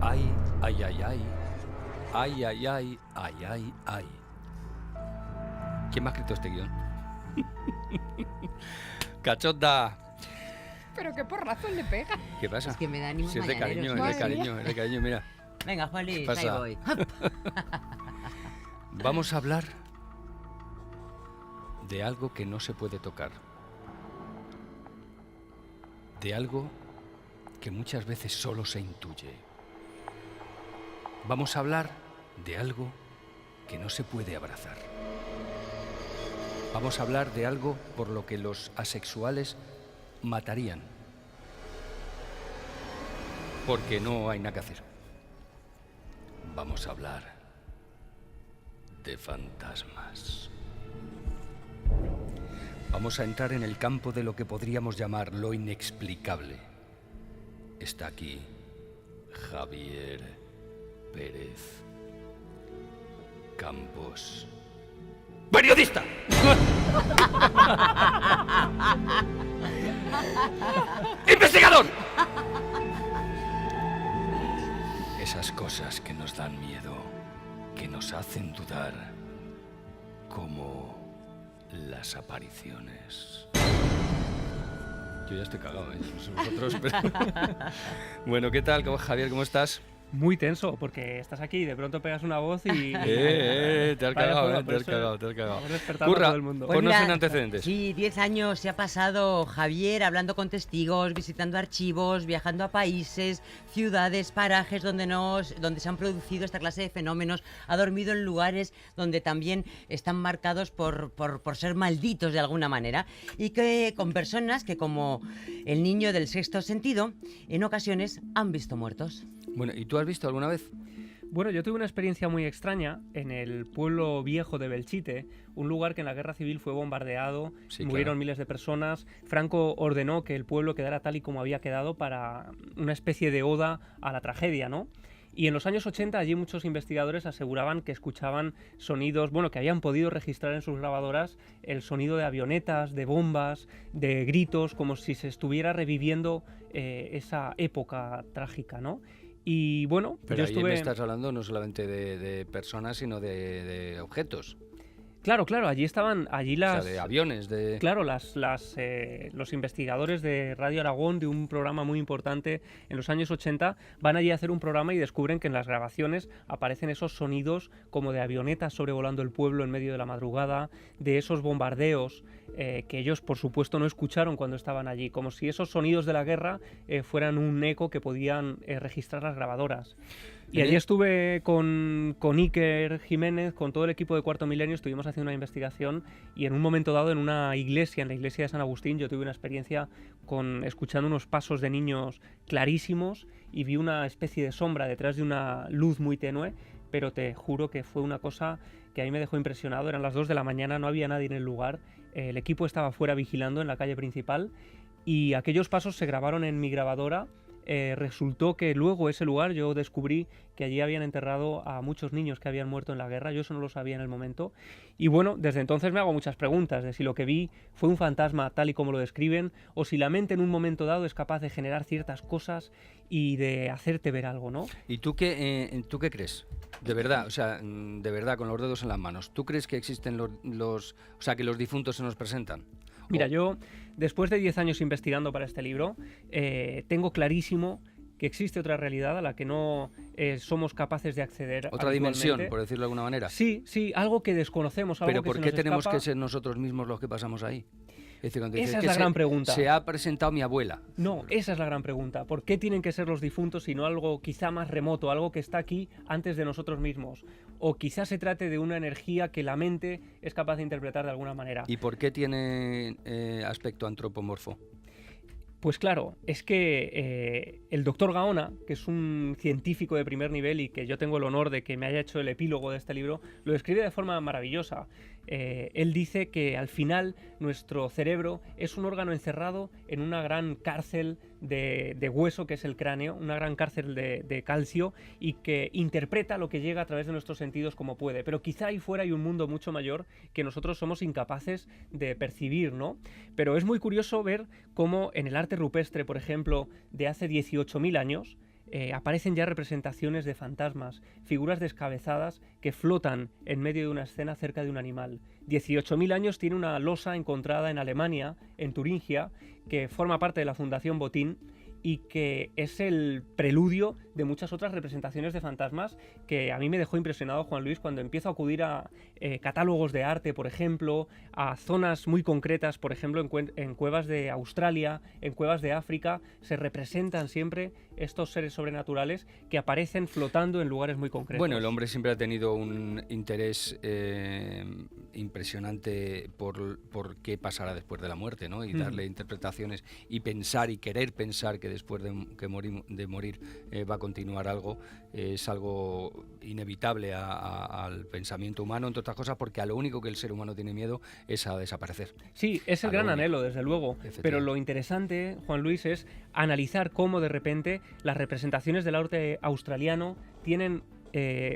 Ay, ay, ay, ay. Ay, ay, ay, ay, ay, ay. ¿Quién me ha escrito este guión? ¡Cachonda! Pero qué porrazo le pega. ¿Qué pasa? Es que me da ánimo Si es de cariño, mañanero. es de cariño, es de cariño, mira. Venga, Juanlis, ¿Qué ahí pasa? voy. Vamos a hablar de algo que no se puede tocar. De algo que muchas veces solo se intuye. Vamos a hablar de algo que no se puede abrazar. Vamos a hablar de algo por lo que los asexuales matarían. Porque no hay nada que hacer. Vamos a hablar de fantasmas. Vamos a entrar en el campo de lo que podríamos llamar lo inexplicable. Está aquí Javier Pérez Campos. ¡Periodista! ¡Investigador! Esas cosas que nos dan miedo, que nos hacen dudar, como las apariciones. Yo ya estoy cagado, no sé vosotros, pero... Bueno, ¿qué tal, Javier? ¿Cómo estás? Muy tenso, porque estás aquí y de pronto pegas una voz y... Te has Vaya cagado, juego, te por has eso cagado, te has cagado. hemos despertado a Curra, todo el mundo. Pues ponnos mira, en antecedentes. Sí, 10 años se ha pasado Javier hablando con testigos, visitando archivos, viajando a países, ciudades, parajes donde se han producido esta clase de fenómenos. Ha dormido en lugares donde también están marcados por ser malditos de alguna manera. Y que con personas que, como el niño del sexto sentido, en ocasiones han visto muertos. Bueno, ¿y tú has visto alguna vez? Bueno, yo tuve una experiencia muy extraña en el pueblo viejo de Belchite, un lugar que en la guerra civil fue bombardeado, Sí, murieron claro. miles de personas. Franco ordenó que el pueblo quedara tal y como había quedado para una especie de oda a la tragedia, ¿no? Y en los años 80 allí muchos investigadores aseguraban que escuchaban sonidos, bueno, que habían podido registrar en sus grabadoras el sonido de avionetas, de bombas, de gritos, como si se estuviera reviviendo esa época trágica, ¿no? Y bueno, Pero yo ahí estuve... me estás hablando no solamente de personas, sino de objetos. Claro, allí estaban, allí las... O sea, de aviones, de... Claro, los investigadores de Radio Aragón, de un programa muy importante en los años 80, van allí a hacer un programa y descubren que en las grabaciones aparecen esos sonidos como de avionetas sobrevolando el pueblo en medio de la madrugada, de esos bombardeos que ellos, por supuesto, no escucharon cuando estaban allí, como si esos sonidos de la guerra fueran un eco que podían registrar las grabadoras. Y allí estuve con Iker Jiménez, con todo el equipo de Cuarto Milenio, estuvimos haciendo una investigación y en un momento dado en una iglesia, en la iglesia de San Agustín, yo tuve una experiencia escuchando unos pasos de niños clarísimos y vi una especie de sombra detrás de una luz muy tenue, pero te juro que fue una cosa que a mí me dejó impresionado. Eran las 2 de la mañana, no había nadie en el lugar, el equipo estaba fuera vigilando en la calle principal y aquellos pasos se grabaron en mi grabadora. Resultó que luego ese lugar yo descubrí que allí habían enterrado a muchos niños que habían muerto en la guerra, yo eso no lo sabía en el momento y bueno, desde entonces me hago muchas preguntas de si lo que vi fue un fantasma tal y como lo describen o si la mente en un momento dado es capaz de generar ciertas cosas y de hacerte ver algo, ¿no? ¿Y tú qué crees? De verdad, o sea, de verdad, con los dedos en las manos. ¿Tú crees que existen o sea, que los difuntos se nos presentan? Mira, yo, después de 10 años investigando para este libro, tengo clarísimo que existe otra realidad a la que no somos capaces de acceder. Otra dimensión, por decirlo de alguna manera. Sí, algo que desconocemos, algo Pero que ¿por se qué nos tenemos escapa? que ser nosotros mismos los que pasamos ahí? Es decir, cuando dices Esa es que la gran pregunta. Se ha presentado mi abuela. No, esa es la gran pregunta. ¿Por qué tienen que ser los difuntos y no algo quizá más remoto, algo que está aquí antes de nosotros mismos? O quizás se trate de una energía que la mente es capaz de interpretar de alguna manera. ¿Y por qué tiene aspecto antropomorfo? Pues claro, es que el doctor Gaona, que es un científico de primer nivel y que yo tengo el honor de que me haya hecho el epílogo de este libro, lo describe de forma maravillosa. Él dice que al final nuestro cerebro es un órgano encerrado en una gran cárcel de hueso que es el cráneo, una gran cárcel de calcio y que interpreta lo que llega a través de nuestros sentidos como puede. Pero quizá ahí fuera hay un mundo mucho mayor que nosotros somos incapaces de percibir, ¿no? Pero es muy curioso ver cómo en el arte rupestre, por ejemplo, de hace 18.000 años, aparecen ya representaciones de fantasmas, figuras descabezadas que flotan en medio de una escena cerca de un animal. 18.000 años tiene una losa encontrada en Alemania, en Turingia, que forma parte de la Fundación Botín y que es el preludio de muchas otras representaciones de fantasmas que a mí me dejó impresionado, Juan Luis, cuando empiezo a acudir a catálogos de arte, por ejemplo, a zonas muy concretas, por ejemplo, en cuevas de Australia, en cuevas de África, se representan siempre estos seres sobrenaturales que aparecen flotando en lugares muy concretos. Bueno, el hombre siempre ha tenido un interés impresionante por qué pasará después de la muerte, ¿no? Y darle interpretaciones y pensar y querer pensar que después de morir va a continuar algo, es algo inevitable al pensamiento humano, entre otras cosas, porque a lo único que el ser humano tiene miedo es a desaparecer. Sí, es el gran anhelo, desde luego, pero lo interesante, Juan Luis, es analizar cómo de repente las representaciones del arte australiano tienen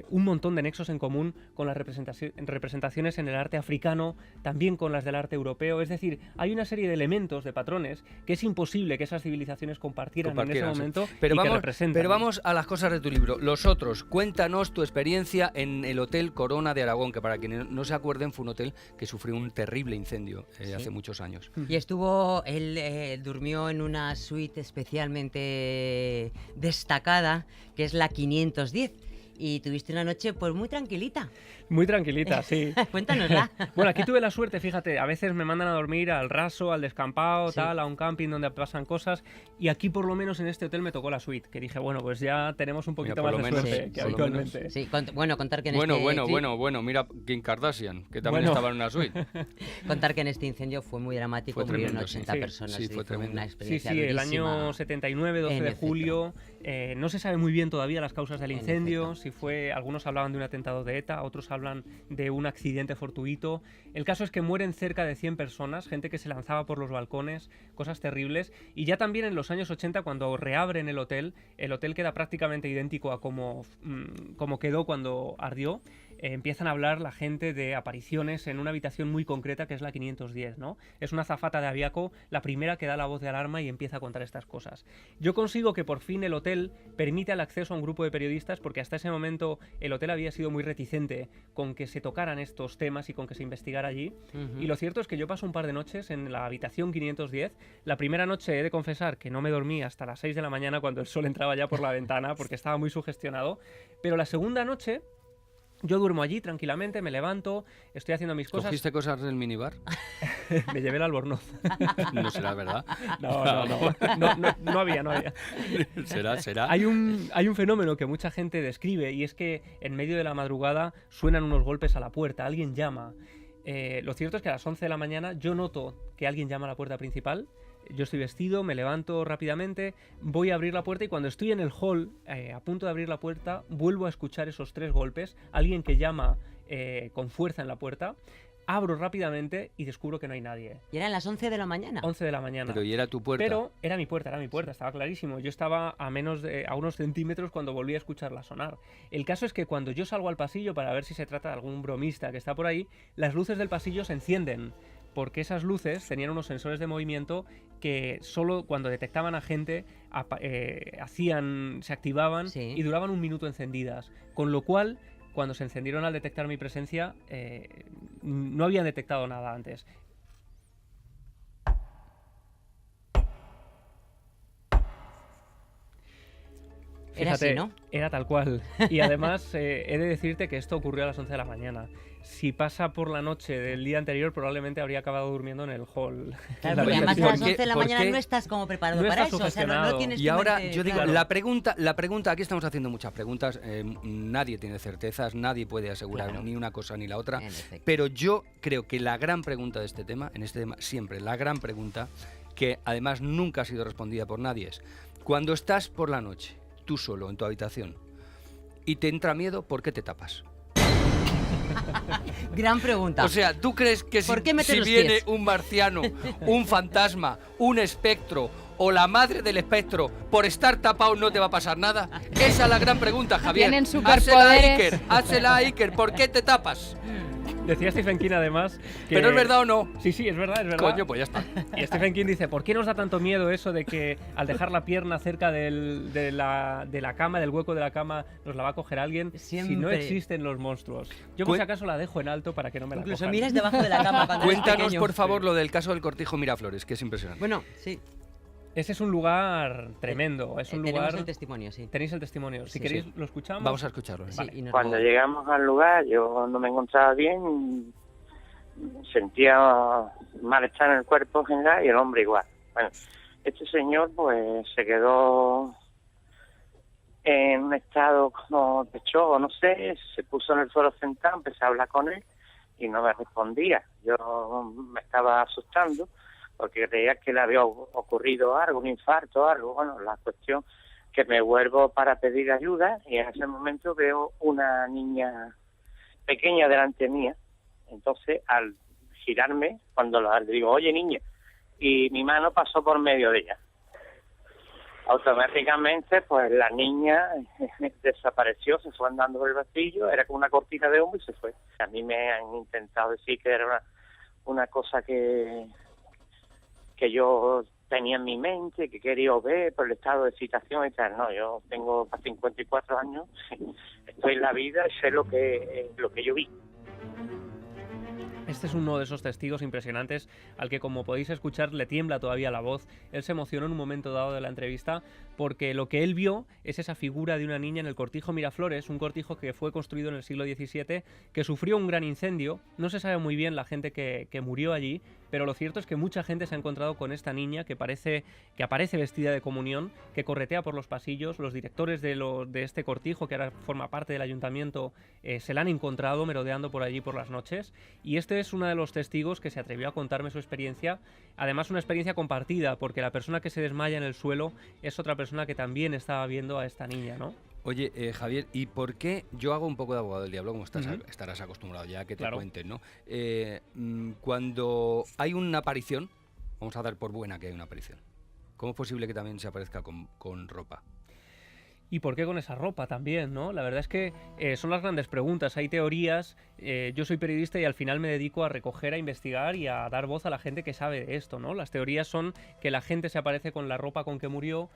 un montón de nexos en común con las representaciones en el arte africano, también con las del arte europeo. Es decir, hay una serie de elementos, de patrones, que es imposible que esas civilizaciones compartieran en ese momento que representan. Pero vamos a las cosas de tu libro. Los otros, cuéntanos tu experiencia en el Hotel Corona de Aragón, que para quienes no se acuerden fue un hotel que sufrió un terrible incendio hace muchos años. Y él durmió en una suite especialmente destacada, que es la 510. Y tuviste una noche pues muy tranquilita. Muy tranquilita, sí. Cuéntanosla. Bueno, aquí tuve la suerte, fíjate, a veces me mandan a dormir al raso, al descampado, tal, a un camping donde pasan cosas, y aquí por lo menos en este hotel me tocó la suite, que dije, bueno, pues ya tenemos un poquito más de suerte que habitualmente. Sí, contar que en mira Kim Kardashian, que también estaba en una suite. Contar que en este incendio fue muy dramático, murieron 80 personas. Sí, fue tremendo. Una experiencia el año 79, 12 de julio, no se sabe muy bien todavía las causas del incendio, si fue, algunos hablaban de un atentado de ETA, otros hablan de un accidente fortuito. El caso es que mueren cerca de 100 personas, gente que se lanzaba por los balcones, cosas terribles. Y ya también en los años 80, cuando reabren el hotel queda prácticamente idéntico a como quedó cuando ardió. Empiezan a hablar la gente de apariciones en una habitación muy concreta que es la 510, ¿no? Es una azafata de Aviaco, la primera que da la voz de alarma y empieza a contar estas cosas. Yo consigo que por fin el hotel permita el acceso a un grupo de periodistas, porque hasta ese momento el hotel había sido muy reticente con que se tocaran estos temas y con que se investigara allí. Y lo cierto es que yo paso un par de noches en la habitación 510. La primera noche he de confesar que no me dormí hasta las 6 de la mañana cuando el sol entraba ya por la ventana porque estaba muy sugestionado. Pero la segunda noche yo duermo allí tranquilamente, me levanto, estoy haciendo mis cosas. ¿Cogiste cosas del minibar? Me llevé el albornoz. No será verdad. No había. Será. Hay un fenómeno que mucha gente describe, y es que en medio de la madrugada suenan unos golpes a la puerta, alguien llama. Lo cierto es que a las 11 de la mañana yo noto que alguien llama a la puerta principal. Yo estoy vestido, me levanto rápidamente, voy a abrir la puerta y cuando estoy en el hall, a punto de abrir la puerta, vuelvo a escuchar esos 3 golpes, alguien que llama con fuerza en la puerta. Abro rápidamente y descubro que no hay nadie. ¿Y eran las 11 de la mañana? 11 de la mañana. Pero ¿y era tu puerta? Pero era mi puerta, estaba clarísimo. Yo estaba a unos centímetros cuando volví a escucharla sonar. El caso es que cuando yo salgo al pasillo para ver si se trata de algún bromista que está por ahí, las luces del pasillo se encienden, porque esas luces tenían unos sensores de movimiento que solo cuando detectaban a gente se activaban y duraban 1 minuto encendidas. Con lo cual, cuando se encendieron al detectar mi presencia, no habían detectado nada antes. Fíjate, era así, ¿no? Era tal cual. Y además he de decirte que esto ocurrió a las 11 de la mañana. Si pasa por la noche del día anterior, probablemente habría acabado durmiendo en el hall. Claro, porque además a las 11 de la mañana no estás como preparado para eso. O sea, no tienes y ahora mente, yo digo, claro. la pregunta, aquí estamos haciendo muchas preguntas, nadie tiene certezas, nadie puede asegurar ni una cosa ni la otra, pero yo creo que la gran pregunta de este tema, siempre la gran pregunta, que además nunca ha sido respondida por nadie, es, cuando estás por la noche, tú solo, en tu habitación, y te entra miedo, ¿por qué te tapas? Gran pregunta. O sea, ¿tú crees que si viene un marciano, un fantasma, un espectro o la madre del espectro, por estar tapado no te va a pasar nada? Esa es la gran pregunta, Javier. Tienen superpoderes. Hácela a Iker, ¿por qué te tapas? Decía Stephen King además que... ¿Pero es verdad o no? Sí, es verdad, es verdad. Coño, pues ya está. Y Stephen King dice, ¿por qué nos da tanto miedo eso de que al dejar la pierna cerca de la cama, del hueco de la cama, nos la va a coger alguien si no Siempre. existen los monstruos? Yo por si acaso la dejo en alto para que no me la Incluso cojan. miras debajo de la cama cuando eres Cuéntanos, pequeño. por favor, lo del caso del Cortijo Miraflores, que es impresionante. Bueno, sí. Ese es un lugar tremendo, es un Tenemos lugar... el testimonio, sí. Tenéis el testimonio. Si Sí, queréis, sí. lo escuchamos. Vamos a escucharlo. Sí, Vale. y nos Cuando lo- llegamos al lugar, yo no me encontraba bien, sentía malestar en el cuerpo en general y el hombre igual. Bueno, este señor pues se quedó en un estado como de shock, no sé, se puso en el suelo sentado, empecé a hablar con él y no me respondía. Yo me estaba asustando porque creía que le había ocurrido algo, un infarto o algo. Bueno, la cuestión que me vuelvo para pedir ayuda y en ese momento veo una niña pequeña delante mía. Entonces, al girarme, cuando le digo, oye niña, y mi mano pasó por medio de ella. Automáticamente, pues la niña desapareció, se fue andando por el pasillo, era como una cortina de humo y se fue. A mí me han intentado decir que era una cosa que yo tenía en mi mente, que quería ver por el estado de excitación y tal. No, yo tengo 54 años, estoy en la vida y sé lo que yo vi. Este es uno de esos testigos impresionantes al que, como podéis escuchar, le tiembla todavía la voz. Él se emocionó en un momento dado de la entrevista porque lo que él vio es esa figura de una niña en el Cortijo Miraflores, un cortijo que fue construido en el siglo XVII, que sufrió un gran incendio. No se sabe muy bien la gente que murió allí, pero lo cierto es que mucha gente se ha encontrado con esta niña que aparece vestida de comunión, que corretea por los pasillos. Los directores de este cortijo, que ahora forma parte del ayuntamiento, se la han encontrado merodeando por allí por las noches. Y este es uno de los testigos que se atrevió a contarme su experiencia. Además, una experiencia compartida, porque la persona que se desmaya en el suelo es otra persona que también estaba viendo a esta niña, ¿no? Oye, Javier, ¿y por qué yo hago un poco de abogado del diablo, como Ujú. estarás acostumbrado ya a que te Claro. cuenten, ¿no? Cuando hay una aparición, vamos a dar por buena que hay una aparición, ¿cómo es posible que también se aparezca con ropa? ¿Y por qué con esa ropa también, no? La verdad es que son las grandes preguntas. Hay teorías. Yo soy periodista y al final me dedico a recoger, a investigar y a dar voz a la gente que sabe de esto, ¿no? Las teorías son que la gente se aparece con la ropa con que murió,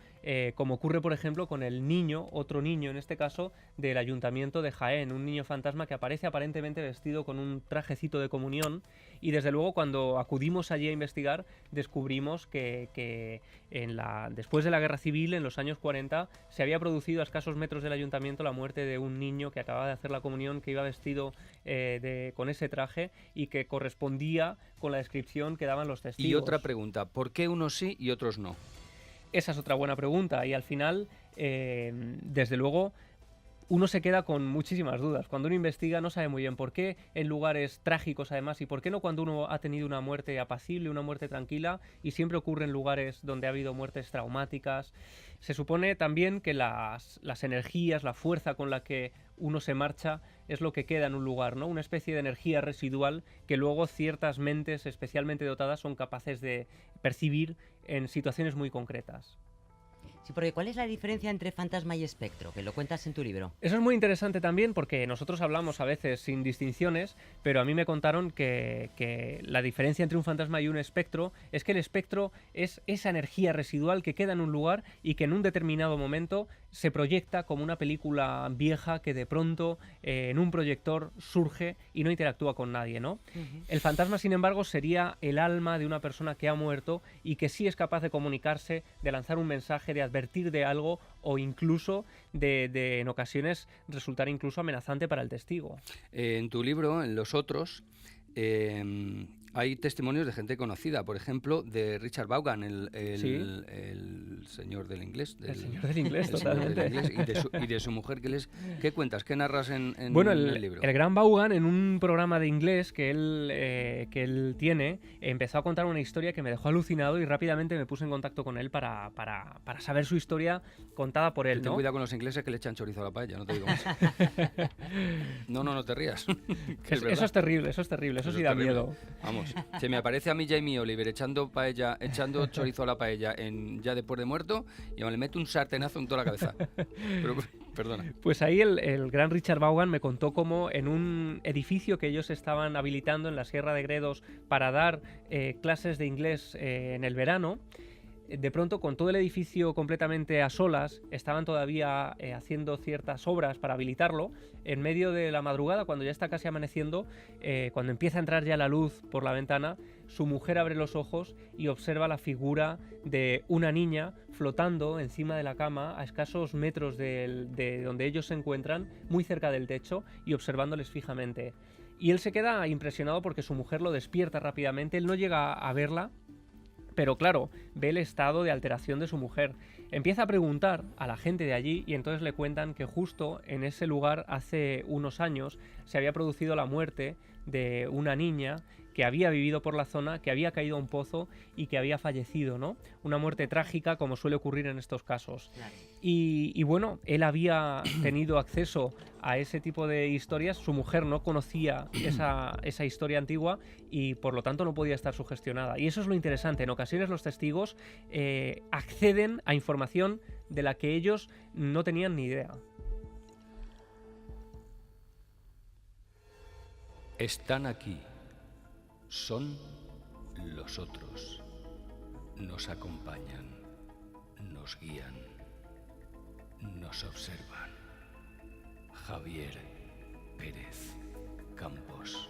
como ocurre, por ejemplo, con el niño, otro niño en este caso, del ayuntamiento de Jaén, un niño fantasma que aparece aparentemente vestido con un trajecito de comunión. Y desde luego, cuando acudimos allí a investigar, descubrimos que después de la Guerra Civil, en los años 40, se había producido a escasos metros del ayuntamiento la muerte de un niño que acababa de hacer la comunión, que iba vestido con ese traje y que correspondía con la descripción que daban los testigos. Y otra pregunta, ¿por qué unos sí y otros no? Esa es otra buena pregunta y al final, desde luego, uno se queda con muchísimas dudas. Cuando uno investiga no sabe muy bien por qué en lugares trágicos además y por qué no cuando uno ha tenido una muerte apacible, una muerte tranquila, y siempre ocurre en lugares donde ha habido muertes traumáticas. Se supone también que las energías, la fuerza con la que uno se marcha es lo que queda en un lugar, ¿no? Una especie de energía residual que luego ciertas mentes especialmente dotadas son capaces de percibir en situaciones muy concretas. Sí, porque ¿cuál es la diferencia entre fantasma y espectro? Que lo cuentas en tu libro. Eso es muy interesante también porque nosotros hablamos a veces sin distinciones, pero a mí me contaron que la diferencia entre un fantasma y un espectro es que el espectro es esa energía residual que queda en un lugar y que en un determinado momento se proyecta como una película vieja que de pronto en un proyector surge y no interactúa con nadie, ¿no? El fantasma, sin embargo, sería el alma de una persona que ha muerto y que sí es capaz de comunicarse, de lanzar un mensaje, de advertir de algo o incluso de en ocasiones resultar incluso amenazante para el testigo. En tu libro, en los otros, hay testimonios de gente conocida, por ejemplo, de Richard Vaughan, el señor del inglés. El señor del inglés, el señor del totalmente. inglés, y de su mujer. ¿Qué cuentas? ¿Qué narras en Bueno, el libro? el gran Vaughan, en un programa de inglés que él tiene, empezó a contar una historia que me dejó alucinado y rápidamente me puse en contacto con él para saber su historia contada por él, Ten ¿no? cuidado con los ingleses que le echan chorizo a la paella, no te digo más. No te rías. Que es Eso verdad. es terrible, eso sí es da terrible. miedo. Vamos, se me aparece a mí Jamie Oliver echando chorizo a la paella ya después de muerto y me le meto un sartenazo en toda la cabeza. Perdona. Pues ahí el gran Richard Vaughan me contó cómo en un edificio que ellos estaban habilitando en la Sierra de Gredos para dar clases de inglés en el verano, de pronto, con todo el edificio completamente a solas, estaban todavía haciendo ciertas obras para habilitarlo. En medio de la madrugada, cuando ya está casi amaneciendo, cuando empieza a entrar ya la luz por la ventana, su mujer abre los ojos y observa la figura de una niña flotando encima de la cama a escasos metros de donde ellos se encuentran, muy cerca del techo, y observándoles fijamente. Y él se queda impresionado porque su mujer lo despierta rápidamente. Él no llega a verla, pero claro, ve el estado de alteración de su mujer. Empieza a preguntar a la gente de allí y entonces le cuentan que justo en ese lugar hace unos años se había producido la muerte de una niña que había vivido por la zona, que había caído a un pozo y que había fallecido, ¿no? Una muerte trágica, como suele ocurrir en estos casos. Claro. Y bueno, él había tenido acceso a ese tipo de historias, su mujer no conocía esa historia antigua y por lo tanto no podía estar sugestionada. Y eso es lo interesante, en ocasiones los testigos acceden a información de la que ellos no tenían ni idea. Están aquí. Son los otros. Nos acompañan, nos guían, nos observan. Javier Pérez Campos.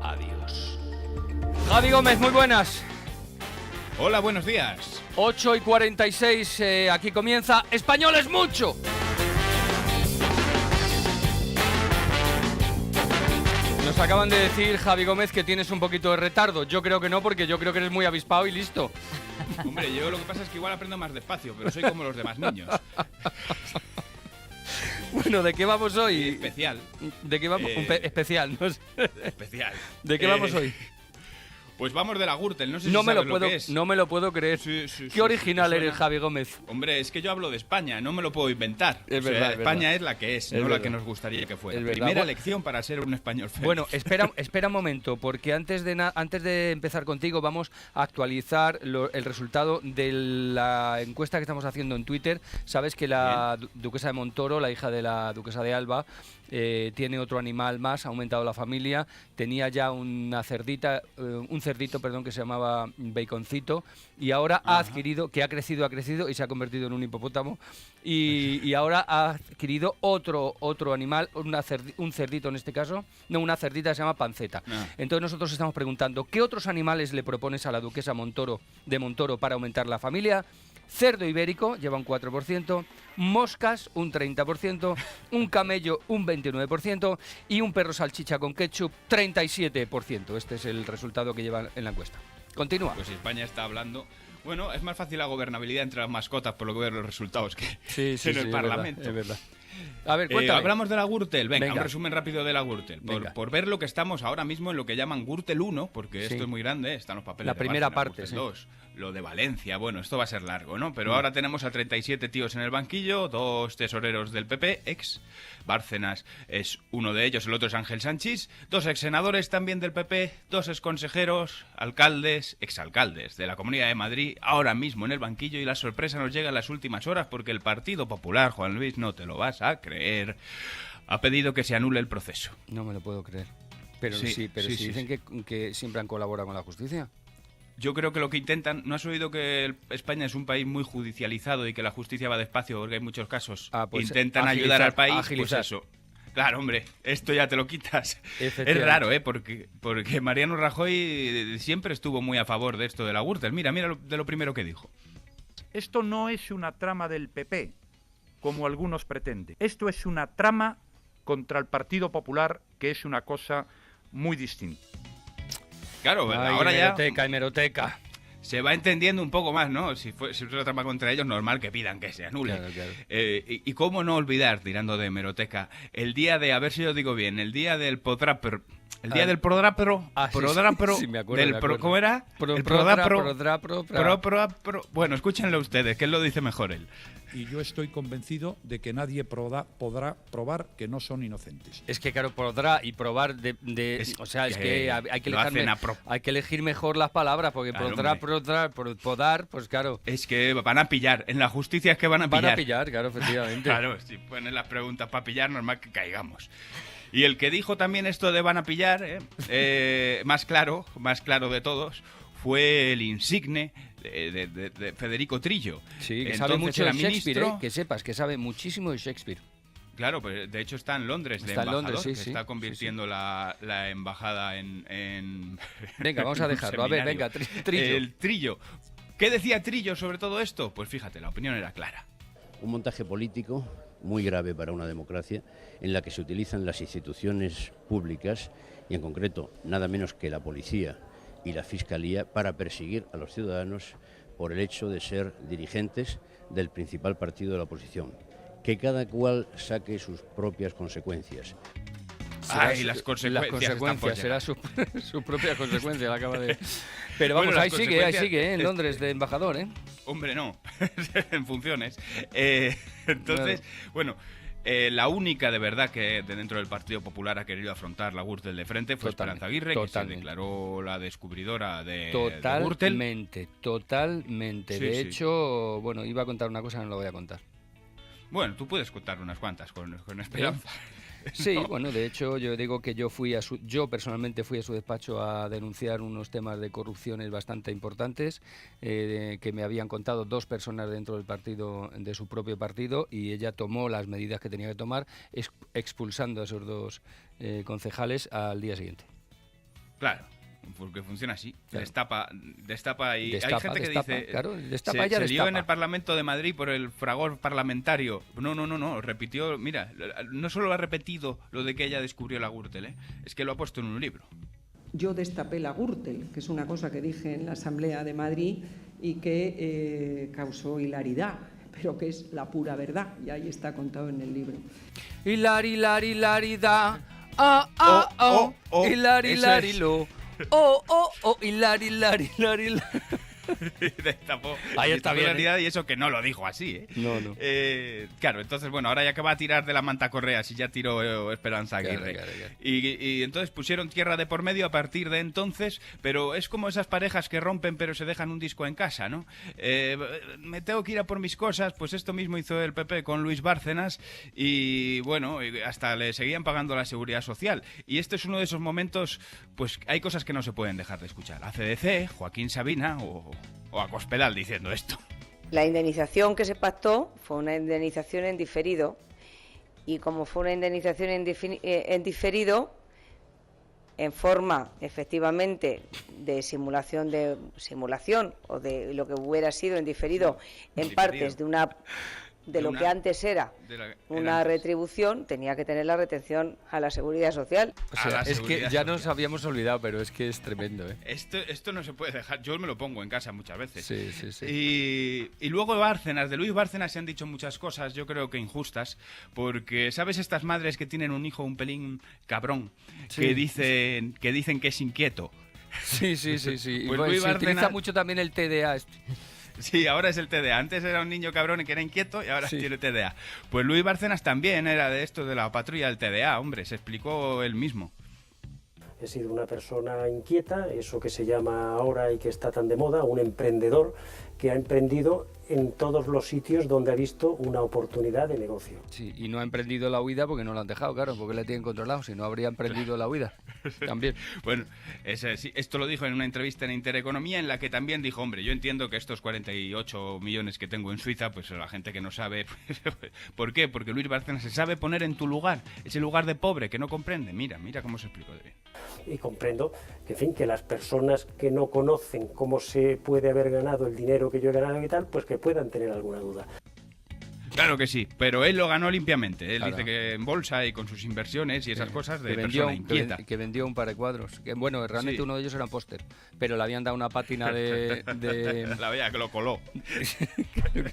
Adiós. Javi Gómez, muy buenas. Hola, buenos días. 8:46, aquí comienza Español es mucho. Nos acaban de decir, Javi Gómez, que tienes un poquito de retardo. Yo creo que no, porque yo creo que eres muy avispado y listo. Hombre, yo lo que pasa es que igual aprendo más despacio, pero soy como los demás niños. Bueno, ¿de qué vamos hoy? Especial. ¿De qué vamos? Especial, no sé. Especial. ¿De qué vamos hoy? Pues vamos de la Gürtel, no sé No si me sabes lo puedo, lo que es. no me lo puedo creer. Sí, sí, Qué sí, original sí, eres, suena. Javi Gómez. Hombre, es que yo hablo de España, no me lo puedo inventar. Es O sea, verdad, es España verdad. es la que es, Es no verdad. la que nos gustaría que fuera. Es verdad. Primera Bueno, lección para ser un español feliz. Bueno, espera un momento, porque antes de empezar contigo vamos a actualizar el resultado de la encuesta que estamos haciendo en Twitter. Sabes que la duquesa de Montoro, la hija de la duquesa de Alba, tiene otro animal más, ha aumentado la familia, tenía ya una cerdita, un cerdito, perdón, que se llamaba Baconcito, y ahora ha adquirido, que ha crecido y se ha convertido en un hipopótamo, y ahora ha adquirido otro animal, un cerdito en este caso, no, una cerdita que se llama Panceta. Entonces nosotros estamos preguntando, ¿qué otros animales le propones a la duquesa de Montoro para aumentar la familia? Cerdo ibérico, lleva un 4%, moscas, un 30%, un camello, un 29% y un perro salchicha con ketchup, 37%. Este es el resultado que lleva en la encuesta. Continúa. Pues España está hablando... Bueno, es más fácil la gobernabilidad entre las mascotas, por lo que veo los resultados, que en el Parlamento. Es verdad. A ver, cuéntame. Hablamos de la Gürtel. Venga, Venga. un resumen rápido de la Gürtel. Por ver lo que estamos ahora mismo en lo que llaman Gürtel 1, porque Sí. esto es muy grande, están los papeles La de primera Bárcenas, parte, Gürtel sí. 2, lo de Valencia, bueno, esto va a ser largo, ¿no? Pero ahora tenemos a 37 tíos en el banquillo, 2 tesoreros del PP, ex. Bárcenas es uno de ellos, el otro es Ángel Sanchís, 2 exsenadores también del PP, 2 exconsejeros, alcaldes, exalcaldes de la Comunidad de Madrid, ahora mismo en el banquillo, y la sorpresa nos llega en las últimas horas porque el Partido Popular, Juan Luis, no te lo vas a creer, ha pedido que se anule el proceso. No me lo puedo creer. Pero Sí, sí, pero sí, si sí, dicen que siempre han colaborado con la justicia. Yo creo que lo que intentan... ¿No has oído que España es un país muy judicializado y que la justicia va despacio porque hay muchos casos? Pues Intentan agilizar, ayudar al país, agilizar. pues eso. Claro, hombre, esto ya te lo quitas. Es Efectivamente. raro, ¿eh? Porque Mariano Rajoy siempre estuvo muy a favor de esto de la Gürtel. Mira de lo primero que dijo. Esto no es una trama del PP, como algunos pretenden. Esto es una trama contra el Partido Popular, que es una cosa muy distinta. Claro, Ay, ahora ya hemeroteca. se va entendiendo un poco más, ¿no? Si fuese una trama contra ellos, normal que pidan que se anule. Claro. Y cómo no olvidar, tirando de hemeroteca, el día de, a ver si lo digo bien, el día del Podrápero. El día del Prodrápero. Sí, me acuerdo. ¿Cómo era? El Prodrápero. Bueno, escúchenlo ustedes, que él lo dice mejor él. Y yo estoy convencido de que nadie podrá probar que no son inocentes. Es que claro, podrá y probar o sea, es que hay que lo hacen hay que elegir mejor las palabras, porque Claro, podrá, hombre. podar, pues claro. Es que van a pillar. En la justicia es que van a pillar. Van a pillar, claro, efectivamente. Claro, si ponen las preguntas para pillar, normal que caigamos. Y el que dijo también esto de van a pillar, más claro de todos, fue el insigne de Federico Trillo. Sí, que Entonces sabe mucho de era Shakespeare, ministro. que sepas, que sabe muchísimo de Shakespeare. Claro, pues de hecho está en Londres, Está en Londres, embajador, sí, que está convirtiendo la embajada en Venga, vamos a en un dejarlo. A ver, seminario. venga, Trillo. El Trillo. ¿Qué decía Trillo sobre todo esto? Pues fíjate, la opinión era clara. Un montaje político muy grave para una democracia en la que se utilizan las instituciones públicas y en concreto nada menos que la policía y la fiscalía para perseguir a los ciudadanos por el hecho de ser dirigentes del principal partido de la oposición. Que cada cual saque sus propias consecuencias. Ay, las consecuencias. Será su propia consecuencia, la acaba de... Pero vamos, Bueno, ahí sigue, en es- Londres, de embajador, ¿eh? Hombre, no, en funciones. Entonces, bueno, la única de verdad que de dentro del Partido Popular ha querido afrontar la Gürtel de frente fue Totalmente, Esperanza Aguirre, que se totalmente. declaró la descubridora de Gürtel. Totalmente. Sí, De sí. hecho, bueno, iba a contar una cosa, no lo voy a contar. Bueno, tú puedes contar unas cuantas con Esperanza. Sí, No. bueno, de hecho yo digo que yo personalmente fui a su despacho a denunciar unos temas de corrupciones bastante importantes que me habían contado 2 personas dentro del partido, de su propio partido, y ella tomó las medidas que tenía que tomar, expulsando a esos 2 concejales al día siguiente. Claro, porque funciona así. Claro. Destapa y hay Destapa, gente que destapa, dice claro, destapa, se ella lió destapa. en el Parlamento de Madrid por el fragor parlamentario. No, repitió, mira, no solo ha repetido lo de que ella descubrió la Gürtel, es que lo ha puesto en un libro. Yo destapé la Gürtel, que es una cosa que dije en la Asamblea de Madrid y que causó hilaridad, pero que es la pura verdad, y ahí está contado en el libro. Hilaridad. Hilarillo. Hilarillo. Destapó Ahí está bien, realidad y eso que no lo dijo así, ¿eh? No. Claro, entonces, bueno, ahora ya que va a tirar de la manta correa, si ya tiró Esperanza Aguirre. Claro. Y entonces pusieron tierra de por medio a partir de entonces, pero es como esas parejas que rompen pero se dejan un disco en casa, ¿no? Me tengo que ir a por mis cosas, pues esto mismo hizo el PP con Luis Bárcenas y, bueno, hasta le seguían pagando la seguridad social. Y este es uno de esos momentos, pues hay cosas que no se pueden dejar de escuchar. ACDC, Joaquín Sabina o a Cospedal diciendo esto. La indemnización que se pactó fue una indemnización en diferido, y como fue una indemnización en diferido, en forma efectivamente de simulación o de lo que hubiera sido en diferido en partes de lo que antes era una retribución, tenía que tener la retención a la seguridad social. O sea, es que ya nos habíamos olvidado, pero es que es tremendo, ¿eh? Esto no se puede dejar. Yo me lo pongo en casa muchas veces. Sí. Y luego de Luis Bárcenas se han dicho muchas cosas, yo creo que injustas, porque, ¿sabes estas madres que tienen un hijo un pelín cabrón, Sí. que dicen que es inquieto? Sí. Pues y Luis bueno, se Bárcenas- utiliza mucho también el TDA. Sí, ahora es el TDA. Antes era un niño cabrón que era inquieto y ahora tiene TDA. Pues Luis Bárcenas también era de esto de la patrulla del TDA, hombre, se explicó él mismo. He sido una persona inquieta, eso que se llama ahora y que está tan de moda, un emprendedor que ha emprendido en todos los sitios donde ha visto una oportunidad de negocio. Sí, y no ha emprendido la huida porque no lo han dejado, claro, porque le tienen controlado. Si no, habría emprendido la huida también. Bueno, sí, esto lo dijo en una entrevista en Intereconomía, en la que también dijo, hombre, yo entiendo que estos 48 millones que tengo en Suiza, pues la gente que no sabe... ¿Por qué? Porque Luis Bárcenas se sabe poner en tu lugar, ese lugar de pobre que no comprende. Mira cómo se explicó de bien. Y comprendo que, en fin, que las personas que no conocen cómo se puede haber ganado el dinero que yo he ganado y tal, pues que puedan tener alguna duda. Claro que sí, pero él lo ganó limpiamente. Él Claro. dice que en bolsa y con sus inversiones y esas cosas de Que vendió, persona inquieta. que vendió un par de cuadros. Que, bueno, realmente Sí. uno de ellos era un póster, pero le habían dado una pátina de La veía que lo coló.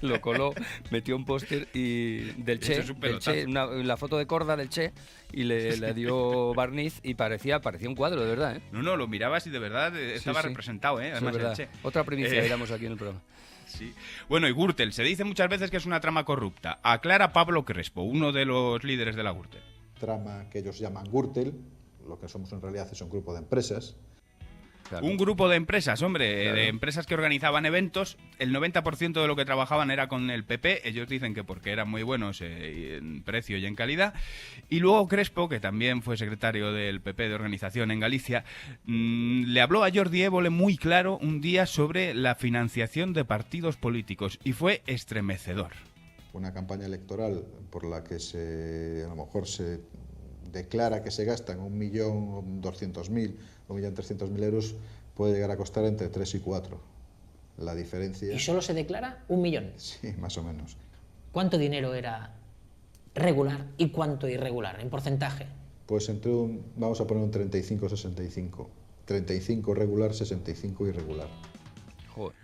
lo coló, metió un póster y del Eso Che, es un del pelotazo. Che, la foto de Corda del Che, y le dio barniz y parecía un cuadro, de verdad, ¿eh? No, lo mirabas y de verdad estaba sí. representado, Eso es además el verdad. Che. Otra primicia que damos aquí en el programa. Sí. Bueno, y Gürtel, se dice muchas veces que es una trama corrupta. Aclara Pablo Crespo, uno de los líderes de la Gürtel. Trama que ellos llaman Gürtel, lo que somos en realidad es un grupo de empresas. Claro. Un grupo de empresas, hombre, Claro. de empresas que organizaban eventos, el 90% de lo que trabajaban era con el PP, ellos dicen que porque eran muy buenos en precio y en calidad, y luego Crespo, que también fue secretario del PP de organización en Galicia, le habló a Jordi Évole muy claro un día sobre la financiación de partidos políticos, y fue estremecedor. Una campaña electoral por la que a lo mejor se declara que se gastan 1.200.000 o 1.300.000 euros, puede llegar a costar entre 3 y 4. La diferencia... ¿Y solo se declara 1 millón? Sí, más o menos. ¿Cuánto dinero era regular y cuánto irregular, en porcentaje? Pues vamos a poner un 35-65. 35 regular, 65 irregular. Joder.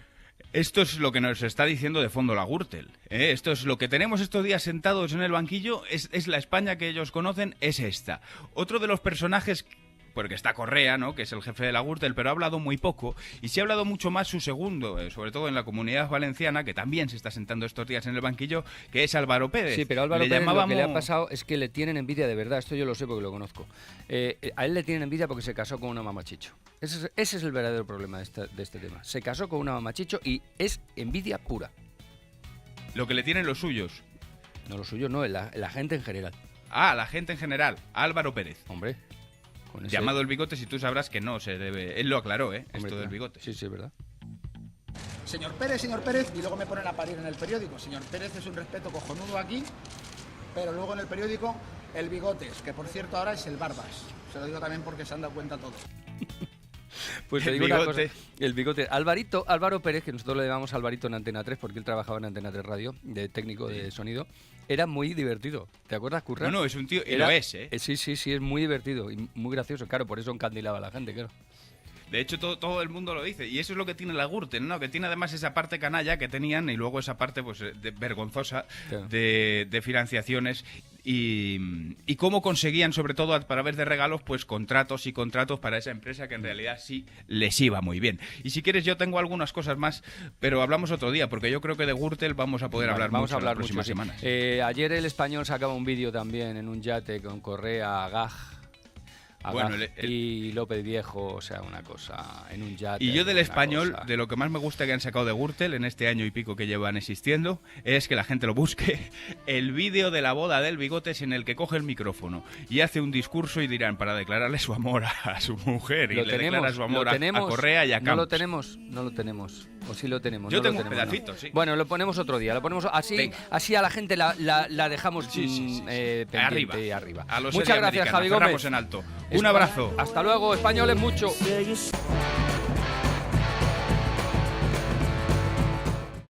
Esto es lo que nos está diciendo de fondo la Gürtel, ¿eh? Esto es lo que tenemos estos días sentados en el banquillo, es la España que ellos conocen, es esta. Otro de los personajes, porque está Correa, ¿no?, que es el jefe de la Gürtel, pero ha hablado muy poco, y sí ha hablado mucho más su segundo, sobre todo en la Comunidad Valenciana, que también se está sentando estos días en el banquillo, que es Álvaro Pérez. Sí, pero Álvaro Pérez lo que le ha pasado es que le tienen envidia de verdad, esto yo lo sé porque lo conozco. A él le tienen envidia porque se casó con una mamachicho. Ese es el verdadero problema de este tema. Se casó con una mamachicho y es envidia pura. Lo que le tienen los suyos. No los suyos, no, la gente en general. Ah, la gente en general, Álvaro Pérez. Hombre. Llamado el bigote, si tú sabrás que no se debe... Él lo aclaró, Hombre, esto del claro. bigote. Sí, es verdad. Señor Pérez, y luego me ponen a parir en el periódico. Señor Pérez es un respeto cojonudo aquí, pero luego en el periódico el bigotes, que por cierto ahora es el Barbas. Se lo digo también porque se han dado cuenta todos. Pues te digo una cosa, el bigote. Álvaro Pérez, que nosotros le llamamos Alvarito en Antena 3, porque él trabajaba en Antena 3 Radio, de técnico de sonido, era muy divertido. ¿Te acuerdas, Curra? No, es un tío, y lo es, ¿eh? Sí, es muy divertido y muy gracioso. Claro, por eso encandilaba a la gente, claro. De hecho, todo el mundo lo dice. Y eso es lo que tiene la Gürtel, ¿no? Que tiene además esa parte canalla que tenían y luego esa parte pues vergonzosa Claro. de financiaciones y cómo conseguían, sobre todo a través de regalos, pues contratos y contratos para esa empresa que en realidad sí les iba muy bien. Y si quieres, yo tengo algunas cosas más, pero hablamos otro día, porque yo creo que de Gürtel vamos a poder hablar mucho en las próximas semanas. Ayer el Español sacaba un vídeo también en un yate con Correa, Gaj, Bueno, y López Viejo, o sea, una cosa, en un yate. Y yo del Español, cosa. de lo que más me gusta que han sacado de Gürtel en este año y pico que llevan existiendo, es que la gente lo busque, el vídeo de la boda del Bigotes en el que coge el micrófono y hace un discurso y dirán, para declararle su amor a su mujer, y le declara su amor a Correa y a Camps. No lo tenemos, o sí lo tenemos. Yo no tengo lo un tenemos, pedacito, no. sí. Bueno, lo ponemos otro día, lo ponemos así a la gente la dejamos pendiente arriba. A los Muchas gracias, Javi Gómez. en alto. Un abrazo. Hasta luego, españoles, mucho.